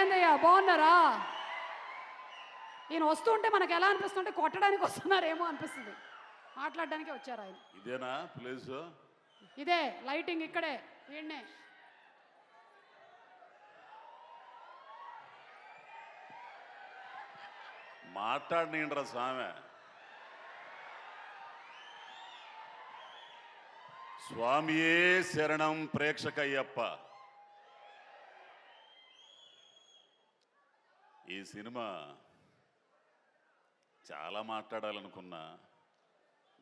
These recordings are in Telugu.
ఏందయ్యా బాగున్నారా? ఈయన వస్తుంటే మనకు ఎలా అనిపిస్తుంటే కొట్టడానికి వస్తున్నారేమో అనిపిస్తుంది. మాట్లాడడానికే వచ్చారు ఆయన. ఇదేనా ప్లేస్? ఇదే లైటింగ్ ఇక్కడే వీడినే. మాట్లాడినరా స్వామి. స్వామియే శరణం ప్రేక్షకయ్యప్ప. ఈ సినిమా చాలా మాట్లాడాలనుకున్నా,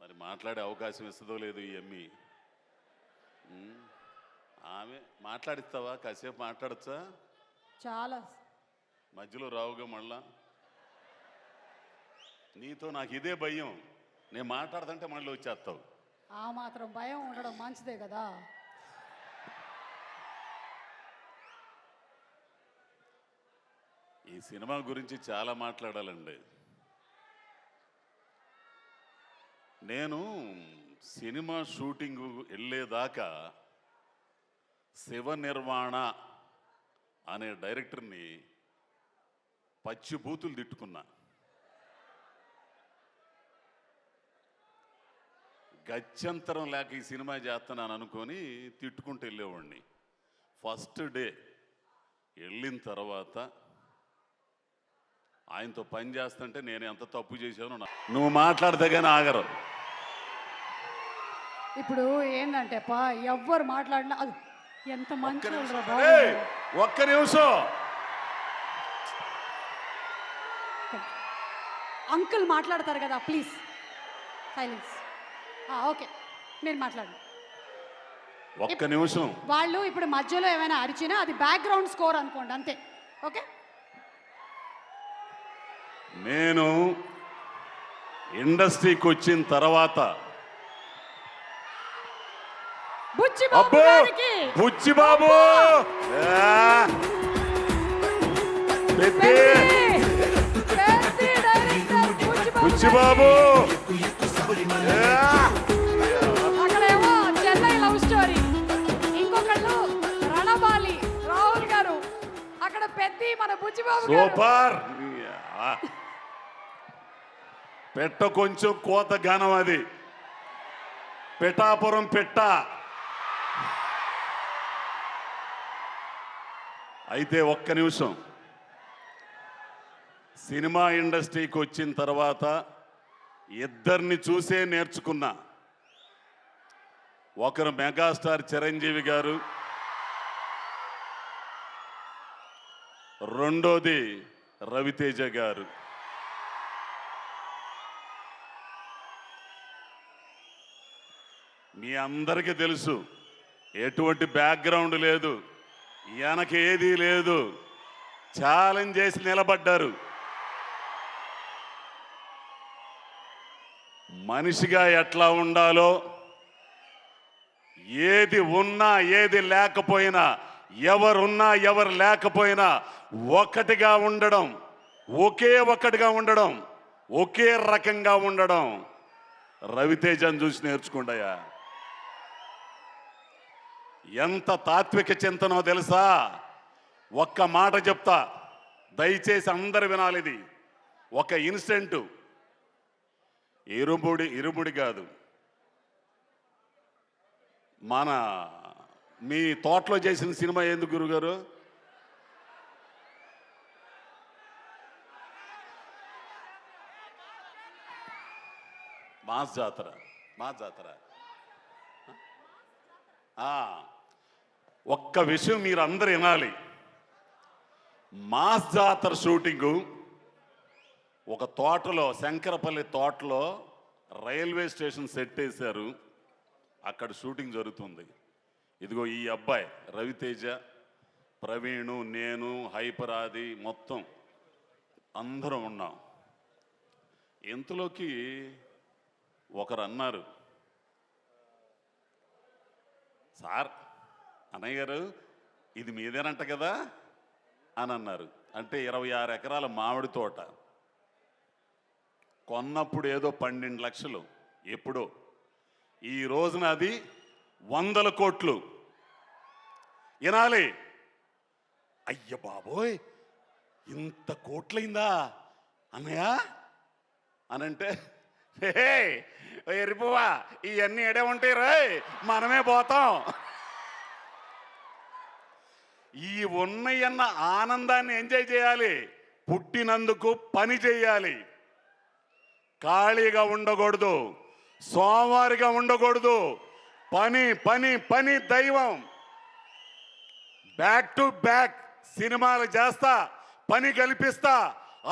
మరి మాట్లాడే అవకాశం ఇస్తుందో లేదు ఈ అమ్మి. ఆమె మాట్లాడిస్తావా? కాసేపు మాట్లాడచ్చా? చాలా మధ్యలో రావుగా మళ్ళా. నీతో నాకు ఇదే భయం, నేను మాట్లాడుతుంటే మళ్ళీ వచ్చేస్తావు. ఆ మాత్రం భయం ఉండడం మంచిదే కదా. ఈ సినిమా గురించి చాలా మాట్లాడాలండి. నేను సినిమా షూటింగ్ వెళ్ళేదాకా శివ నిర్వాణ అనే డైరెక్టర్ని పచ్చి బూతులు తిట్టుకున్నా. గత్యంతరం లేక ఈ సినిమా చేస్తున్నాను అనుకొని తిట్టుకుంటూ వెళ్ళేవాడిని. ఫస్ట్ డే వెళ్ళిన తర్వాత ఆయనతో పని చేస్తుంటే నేను ఎంత తప్పు చేశాను. నువ్వు మాట్లాడితే కానీ ఆగరు. ఇప్పుడు ఏంటంటే ఎవ్వరు మాట్లాడినా అది ఎంత మంచి. ఒక్క నిమిషం అంకుల్ మాట్లాడతారు కదా, ప్లీజ్ సైలెన్స్. ఓకే, మీరు మాట్లాడండి. ఒక్క నిమిషం. వాళ్ళు ఇప్పుడు మధ్యలో ఏమైనా అరిచినా అది బ్యాక్గ్రౌండ్ స్కోర్ అనుకోండి, అంతే. ఓకే. నేను ఇండస్ట్రీకి వచ్చిన తర్వాత బుచ్చిబాబు బుచ్చిబాబు అక్కడేమో చెన్నై లవ్ స్టోరీ, ఇంకొకళ్ళు రణబాలి రాహుల్ గారు, అక్కడ పెద్ద మన బుచ్చిబాబు సూపర్. పెట్ట కొంచెం కోత గానం అది. పిఠాపురం పెట్ట. అయితే ఒక్క నిమిషం. సినిమా ఇండస్ట్రీకి వచ్చిన తర్వాత ఇద్దరిని చూసే నేర్చుకున్నా. ఒకరు మెగాస్టార్ చిరంజీవి గారు, రెండోది రవితేజ గారు. మీ అందరికీ తెలుసు, ఎటువంటి బ్యాక్గ్రౌండ్ లేదు, వెనక ఏదీ లేదు, ఛాలెంజ్ చేసి నిలబడ్డారు. మనిషిగా ఎట్లా ఉండాలో, ఏది ఉన్నా ఏది లేకపోయినా, ఎవరున్నా ఎవరు లేకపోయినా ఒకటిగా ఉండడం, ఒకే ఒక్కటిగా ఉండడం, ఒకే రకంగా ఉండడం రవితేజను చూసి నేర్చుకుంటాయా. ఎంత తాత్విక చింతనో తెలుసా? ఒక్క మాట చెప్తా, దయచేసి అందరు వినాలి. ఇది ఒక ఇన్సిడెంట్. ఇరుముడి కాదు, మన మీ తోటలో చేసిన సినిమా ఎందుకు గురుగారు? మాస్ జాతర. ఒక్క విషయం మీరు అందరు వినాలి. మాస్ జాతర షూటింగు ఒక తోటలో, శంకరపల్లి తోటలో రైల్వే స్టేషన్ సెట్ వేశారు. అక్కడ షూటింగ్ జరుగుతుంది. ఇదిగో ఈ అబ్బాయి రవితేజ, ప్రవీణు, నేను, హైపరాది మొత్తం అందరం ఉన్నాం. ఇంతలోకి ఒకరు అన్నారు, సార్, అన్నయ్య గారు ఇది మీదేనంట కదా అని అన్నారు. అంటే 26 ఎకరాల మామిడి తోట కొన్నప్పుడు ఏదో 12 లక్షలు, ఎప్పుడో. ఈ రోజున అది 100 కోట్లు. వినాలి. అయ్య బాబోయ్, ఇంత కోట్లయిందా అన్నయ్య అనంటే, హే ఎరిపోవా ఇవన్నీ ఎడే ఉంటాయి రాయ్, మనమే పోతాం. ఈ ఉన్నయన్న ఆనందాన్ని ఎంజాయ్ చేయాలి, పుట్టినందుకు పని చేయాలి, ఖాళీగా ఉండకూడదు, సోమవారిగా ఉండకూడదు. పని పని పని దైవం. బ్యాక్ టు బ్యాక్ సినిమాలు చేస్తా, పని కల్పిస్తా.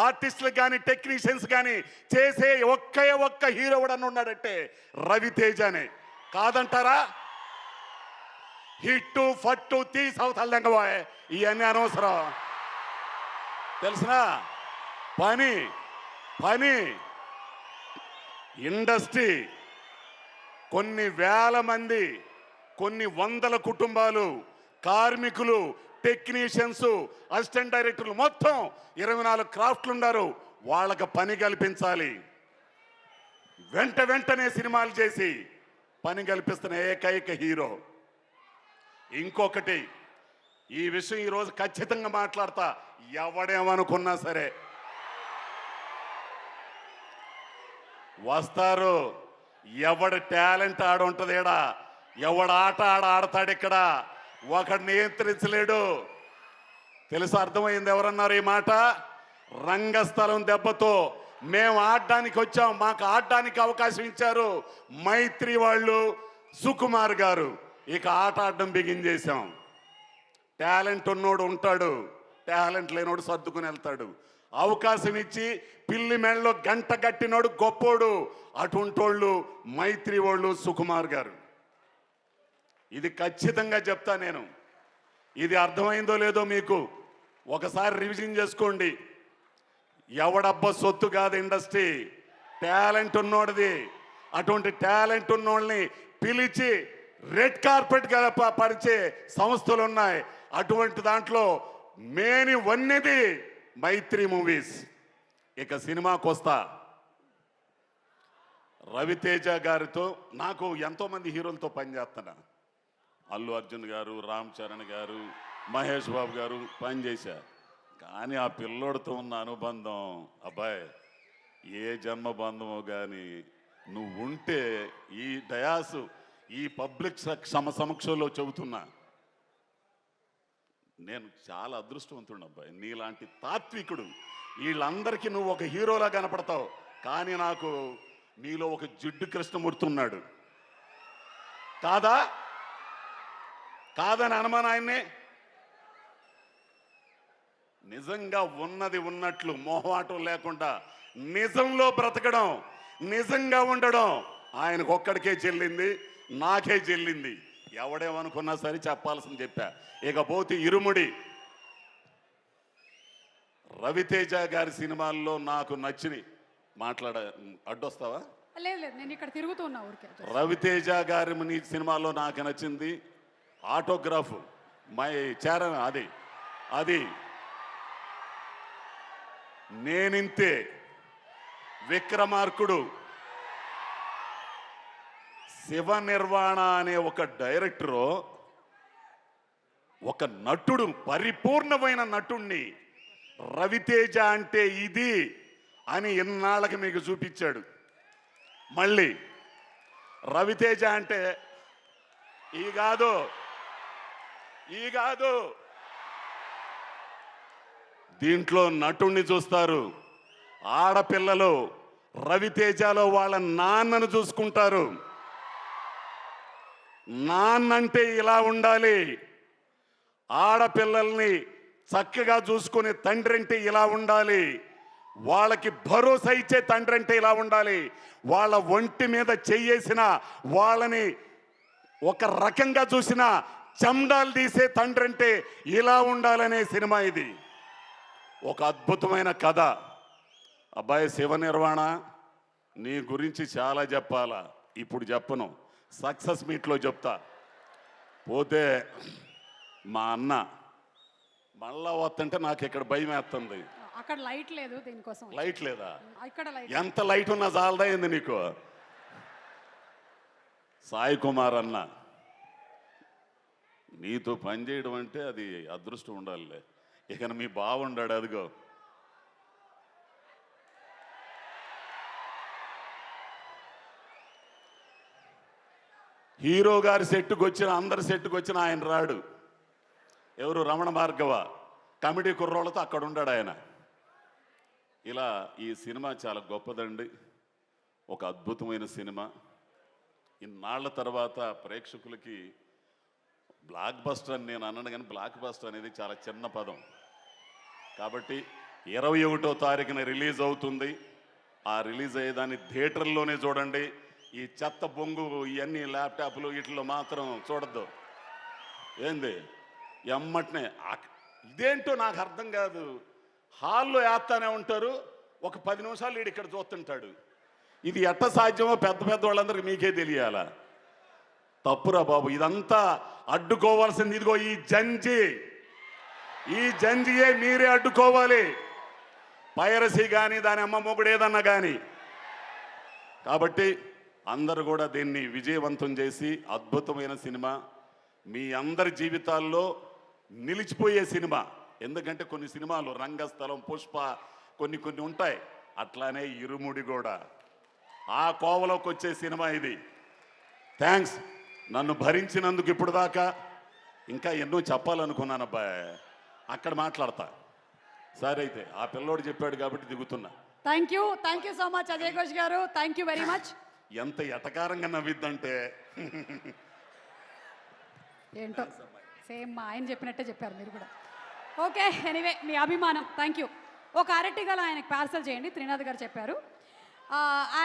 ఆర్టిస్టులకు కానీ టెక్నీషియన్స్ కానీ చేసే ఒక్క హీరో కూడా ఉన్నాడంటే రవితేజనే. కాదంటారా? హిట్టు ఫట్టు తీసవుతాంగ పోయే ఇవన్నీ అనవసరం. తెలిసినా పని పని ఇండస్ట్రీ కొన్ని వేల మంది, కొన్ని వందల కుటుంబాలు, కార్మికులు, టెక్నీషియన్స్, అసిస్టెంట్ డైరెక్టర్లు మొత్తం 24 క్రాఫ్ట్లు ఉన్నారు. వాళ్ళకి పని కల్పించాలి. వెంటనే సినిమాలు చేసి పని కల్పిస్తున్న ఏకైక హీరో. ఇంకొకటి, ఈ విషయం ఈరోజు ఖచ్చితంగా మాట్లాడతా. ఎవడేమనుకున్నా సరే వస్తారు. ఎవడి టాలెంట్ ఆడుంటది ఇక్కడ, ఎవడ ఆట ఆడతాడు ఇక్కడ, ఒకడు నియంత్రించలేడు. తెలుసు, అర్థమైంది? ఎవరన్నారు ఈ మాట? రంగస్థలం దెబ్బతో మేము ఆడడానికి వచ్చాం, మాకు ఆడడానికి అవకాశం ఇచ్చారు మైత్రి వాళ్ళు, సుకుమార్ గారు. ఇక ఆట ఆడడం బిగిన్ చేశాం. టాలెంట్ ఉన్నోడు ఉంటాడు, టాలెంట్ లేనోడు సర్దుకుని వెళ్తాడు. అవకాశం ఇచ్చి పిల్లి మెళ్ళలో గంట కట్టినోడు గొప్పోడు. అటుంటోళ్ళు మైత్రి వాళ్ళు, సుకుమార్ గారు. ఇది ఖచ్చితంగా చెప్తా నేను. ఇది అర్థమైందో లేదో మీకు ఒకసారి రివిజన్ చేసుకోండి. ఎవడబ్బా సొత్తు కాదు ఇండస్ట్రీ, టాలెంట్ ఉన్నోడిది. అటువంటి టాలెంట్ ఉన్నోళ్ళని పిలిచి రెడ్ కార్పెట్ పరిచే సంస్థలు ఉన్నాయి. అటువంటి దాంట్లో మేని వన్నెది మైత్రి మూవీస్. ఇక సినిమాకి వస్తా. రవితేజ గారితో నాకు ఎంతోమంది హీరోలతో పనిచేస్తున్నా. అల్లు అర్జున్ గారు, రామ్ చరణ్ గారు, మహేష్ బాబు గారు పనిచేశా. కానీ ఆ పిల్లోడితో ఉన్న అనుబంధం, అబ్బాయి ఏ జన్మ బంధమో కానీ నువ్వు ఉంటే ఈ డయాసు, ఈ పబ్లిక్ సమక్షంలో చెబుతున్నా, నేను చాలా అదృష్టవంతుడు అబ్బాయి. నీలాంటి తాత్వికుడు, వీళ్ళందరికీ నువ్వు ఒక హీరోలా కనపడతావు. కానీ నాకు నీలో ఒక జిడ్డు కృష్ణమూర్తి ఉన్నాడు. కాదా? కాదని అనుమానం ఆయన్ని. నిజంగా ఉన్నది ఉన్నట్లు మొహమాటం లేకుండా నిజంలో బ్రతకడం, నిజంగా ఉండడం ఆయనకు ఒక్కడికే చెల్లింది, నాకే చెల్లింది. ఎవడేమనుకున్నా సరే చెప్పాల్సింది చెప్పా. ఇకపోతే ఇరుముడి. రవితేజ గారి సినిమాల్లో నాకు నచ్చిని అడ్డొస్తావా? లేదు లేదు, నేను ఇక్కడ తిరుగుతున్నా ఊరికే. రవితేజ గారి నీ సినిమాల్లో నాకు నచ్చింది ఆటోగ్రాఫ్, మై చరణ్, అది నేనింతే, విక్రమార్కుడు, శివ నిర్వాణ అనే ఒక డైరెక్టరు, ఒక నటుడు, పరిపూర్ణమైన నటుణ్ణి రవితేజ అంటే ఇది అని ఇన్నాళ్ళకి మీకు చూపించాడు. మళ్ళీ రవితేజ అంటే ఈ కాదు దీంట్లో నటుణ్ణి చూస్తారు. ఆడపిల్లలు రవితేజలో వాళ్ళ నాన్నను చూసుకుంటారు. నాన్నంటే ఇలా ఉండాలి, ఆడపిల్లల్ని చక్కగా చూసుకునే తండ్రి అంటే ఇలా ఉండాలి, వాళ్ళకి భరోసా ఇచ్చే తండ్రి అంటే ఇలా ఉండాలి, వాళ్ళ ఒంటి మీద చెయ్యేసిన వాళ్ళని ఒక రకంగా చూసిన చండాలు తీసే తండ్రి అంటే ఇలా ఉండాలనే సినిమా ఇది. ఒక అద్భుతమైన కథ. అబ్బాయి శివ నిర్వాణ, నీ గురించి చాలా చెప్పాలా, ఇప్పుడు చెప్పను, సక్సెస్ మీట్లో చెప్తా. పోతే మా అన్న మళ్ళా వస్తుంటే నాకు ఇక్కడ భయం వేస్తుంది. అక్కడ లైట్ లేదు, దీనికోసం. లైట్ లేదా? ఇక్కడ లైట్. ఎంత లైట్ ఉన్నా చాలదా ఏంది నీకు? సాయి కుమార్ అన్న, నీతో పనిచేయడం అంటే అది అదృష్టం ఉండాలిలే. ఇక మీ బావుండాడు, అదిగో హీరో గారి సెట్టుకు వచ్చిన అందరి సెట్టుకు వచ్చిన ఆయన రాడు. ఎవరు? రమణ భార్గవ కమిటీ కుర్రోళ్ళతో అక్కడ ఉన్నాడు ఆయన. ఇలా ఈ సినిమా చాలా గొప్పదండి, ఒక అద్భుతమైన సినిమా. ఇన్నాళ్ల తర్వాత ప్రేక్షకులకి బ్లాక్ బస్టర్ అని నేను అన్నాను, కానీ బ్లాక్ బస్టర్ అనేది చాలా చిన్న పదం. కాబట్టి 21వ తారీఖున రిలీజ్ అవుతుంది. ఆ రిలీజ్ అయ్యేదాన్ని థియేటర్లోనే చూడండి. ఈ చెత్త బొంగు ఇవన్నీ ల్యాప్టాప్లు వీటిలో మాత్రం చూడద్దు. ఏంది ఎమ్మటనే ఇదేంటో నాకు అర్థం కాదు. హాల్లో వేస్తానే ఉంటారు, ఒక 10 నిమిషాలు వీడు ఇక్కడ చూస్తుంటాడు. ఇది ఎట్ట సాధ్యమో పెద్ద పెద్ద వాళ్ళందరికీ మీకే తెలియాలా? తప్పురా బాబు, ఇదంతా అడ్డుకోవాల్సింది ఇదిగో ఈ జంజియే మీరే అడ్డుకోవాలి. పైరసీ కానీ దాని అమ్మ మొగుడు ఏదన్నా కానీ. కాబట్టి అందరూ కూడా దీన్ని విజయవంతం చేసి అద్భుతమైన సినిమా మీ అందరి జీవితాల్లో నిలిచిపోయే సినిమా. ఎందుకంటే కొన్ని సినిమాలు రంగస్థలం, పుష్ప కొన్ని ఉంటాయి, అట్లానే ఇరుముడి కూడా ఆ కోవలోకి వచ్చే సినిమా ఇది. థ్యాంక్స్ నన్ను భరించినందుకు. ఇప్పుడు దాకా ఇంకా ఎన్నో చెప్పాలనుకున్నాను అబ్బాయి, అక్కడ మాట్లాడతా. సరే అయితే ఆ పిల్లోడు చెప్పాడు కాబట్టి దిగుతున్నా. Thank you so much Ajay Ghosh garu, thank you very much. ఎంత ఎటకారంగా నవ్విద్దంటే ఏంటో సేమ్ మా ఆయన చెప్పినట్టే చెప్పారు మీరు కూడా. ఓకే, ఎనీవే మీ అభిమానం, థ్యాంక్ యూ. ఒక అరటి గల ఆయనకు పార్సల్ చేయండి, త్రినాథ్ గారు చెప్పారు. అండ్